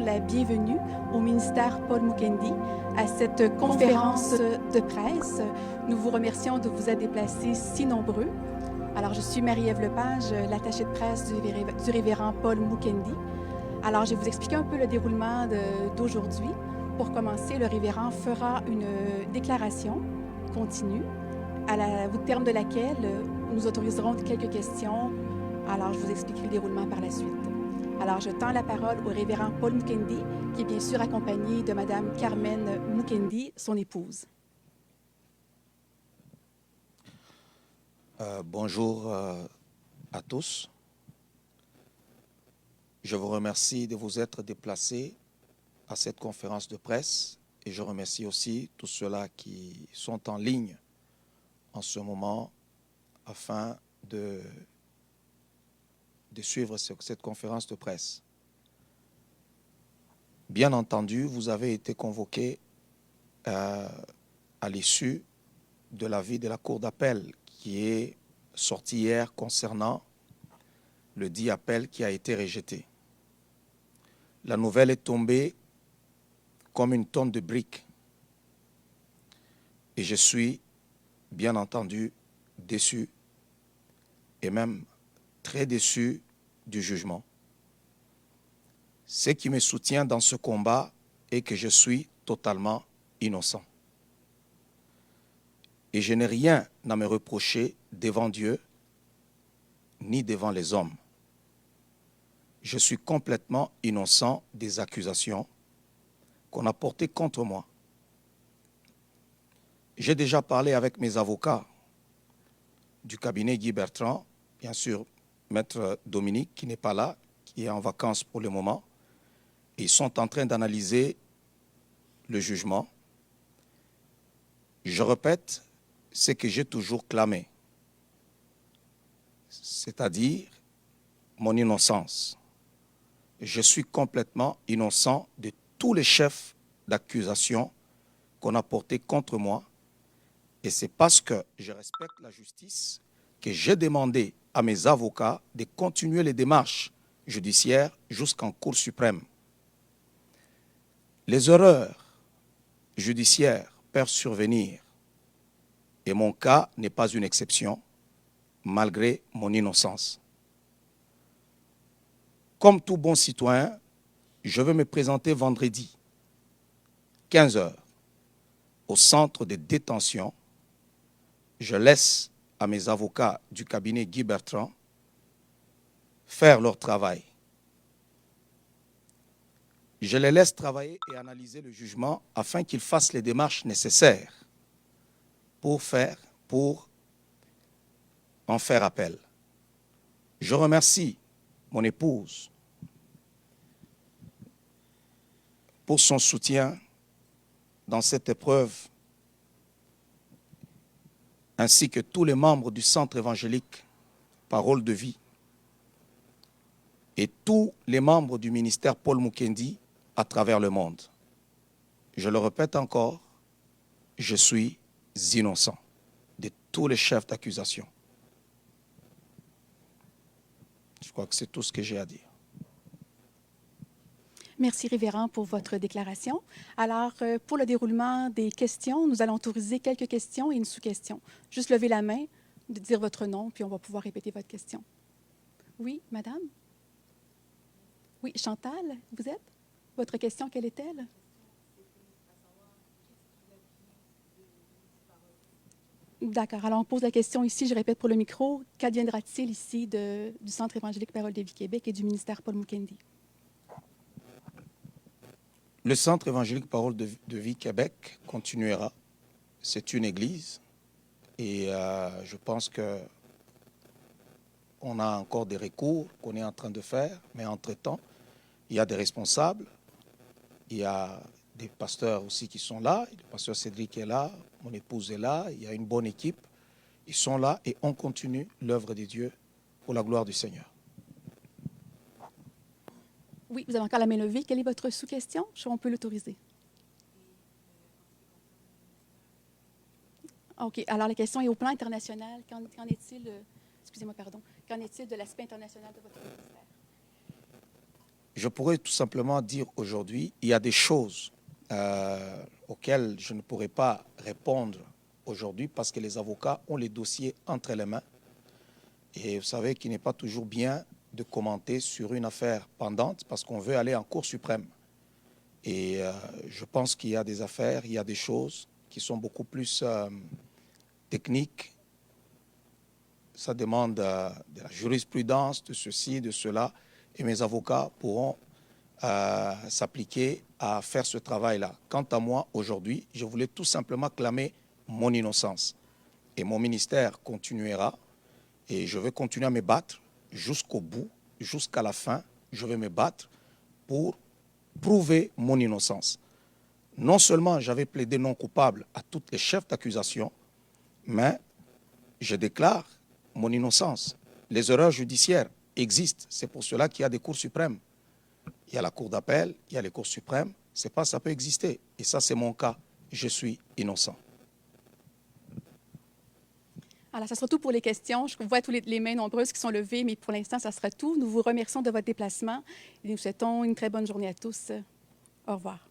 la bienvenue au ministère Paul Mukendi à cette conférence de presse. Nous vous remercions de vous être déplacés si nombreux. Alors, je suis Marie-Ève Lepage, l'attachée de presse du révérend Paul Mukendi. Alors, je vais vous expliquer un peu le déroulement d'aujourd'hui. Pour commencer, le révérend fera une déclaration continue, au terme de laquelle nous autoriserons quelques questions. Alors, je vous expliquerai le déroulement par la suite. Alors, je tends la parole au révérend Paul Mukendi, qui est bien sûr accompagné de Madame Carmen Mukendi, son épouse. Bonjour à tous. Je vous remercie de vous être déplacés à cette conférence de presse et je remercie aussi tous ceux-là qui sont en ligne en ce moment afin de suivre cette conférence de presse. Bien entendu, vous avez été convoqués à l'issue de l'avis de la Cour d'appel qui est sorti hier concernant le dit appel qui a été rejeté. La nouvelle est tombée comme une tonne de briques. Et je suis, bien entendu, déçu et même très déçu du jugement. Ce qui me soutient dans ce combat est que je suis totalement innocent. Et je n'ai rien à me reprocher devant Dieu ni devant les hommes. Je suis complètement innocent des accusations qu'on a portées contre moi. J'ai déjà parlé avec mes avocats du cabinet Guy Bertrand, bien sûr, Maître Dominique qui n'est pas là, qui est en vacances pour le moment. Ils sont en train d'analyser le jugement. Je répète ce que j'ai toujours clamé, c'est-à-dire mon innocence. Je suis complètement innocent de tous les chefs d'accusation qu'on a portés contre moi. Et c'est parce que je respecte la justice que j'ai demandé à mes avocats de continuer les démarches judiciaires jusqu'en Cour suprême. Les erreurs judiciaires peuvent survenir et mon cas n'est pas une exception, malgré mon innocence. Comme tout bon citoyen, je veux me présenter vendredi, 15h, au centre de détention. Je laisse à mes avocats du cabinet Guy Bertrand faire leur travail. Je les laisse travailler et analyser le jugement afin qu'ils fassent les démarches nécessaires pour en faire appel. Je remercie mon épouse pour son soutien dans cette épreuve, ainsi que tous les membres du Centre évangélique Parole de Vie et tous les membres du ministère Paul Mukendi à travers le monde. Je le répète encore, je suis innocent de tous les chefs d'accusation. Je crois que c'est tout ce que j'ai à dire. Merci, révérend, pour votre déclaration. Alors, pour le déroulement des questions, nous allons autoriser quelques questions et une sous-question. Juste lever la main, de dire votre nom, puis on va pouvoir répéter votre question. Oui, madame? Oui, Chantal, vous êtes? Votre question, quelle est-elle? D'accord. Alors, on pose la question ici, je répète pour le micro. Qu'adviendra-t-il ici du Centre évangélique Parole de Vie Québec et du ministère Paul Mukendi? Le Centre évangélique Parole de Vie Québec continuera. C'est une église et je pense qu'on a encore des recours qu'on est en train de faire, mais entre-temps, il y a des responsables, il y a des pasteurs aussi qui sont là, le pasteur Cédric est là, mon épouse est là, il y a une bonne équipe, ils sont là et on continue l'œuvre de Dieu pour la gloire du Seigneur. Oui, vous avez encore la main levée. Quelle est votre sous-question? On peut l'autoriser. OK. Alors, la question est au plan international. Qu'en est-il, excusez-moi, pardon, qu'en est-il de l'aspect international de votre ministère? Je pourrais tout simplement dire aujourd'hui, il y a des choses auxquelles je ne pourrais pas répondre aujourd'hui parce que les avocats ont les dossiers entre les mains. Et vous savez qu'il n'est pas toujours bien de commenter sur une affaire pendante parce qu'on veut aller en Cour suprême. Et je pense qu'il y a des affaires, il y a des choses qui sont beaucoup plus techniques. Ça demande de la jurisprudence, de ceci, de cela. Et mes avocats pourront s'appliquer à faire ce travail-là. Quant à moi, aujourd'hui, je voulais tout simplement clamer mon innocence. Et mon ministère continuera. Et je vais continuer à me battre jusqu'au bout, jusqu'à la fin. Je vais me battre pour prouver mon innocence. Non seulement j'avais plaidé non coupable à tous les chefs d'accusation, mais je déclare mon innocence. Les erreurs judiciaires existent. C'est pour cela qu'il y a des cours suprêmes. Il y a la cour d'appel, il y a les cours suprêmes. C'est pas, ça peut exister. Et ça, c'est mon cas. Je suis innocent. Alors, ça sera tout pour les questions. Je vois toutes les mains nombreuses qui sont levées, mais pour l'instant, ça sera tout. Nous vous remercions de votre déplacement et nous souhaitons une très bonne journée à tous. Au revoir.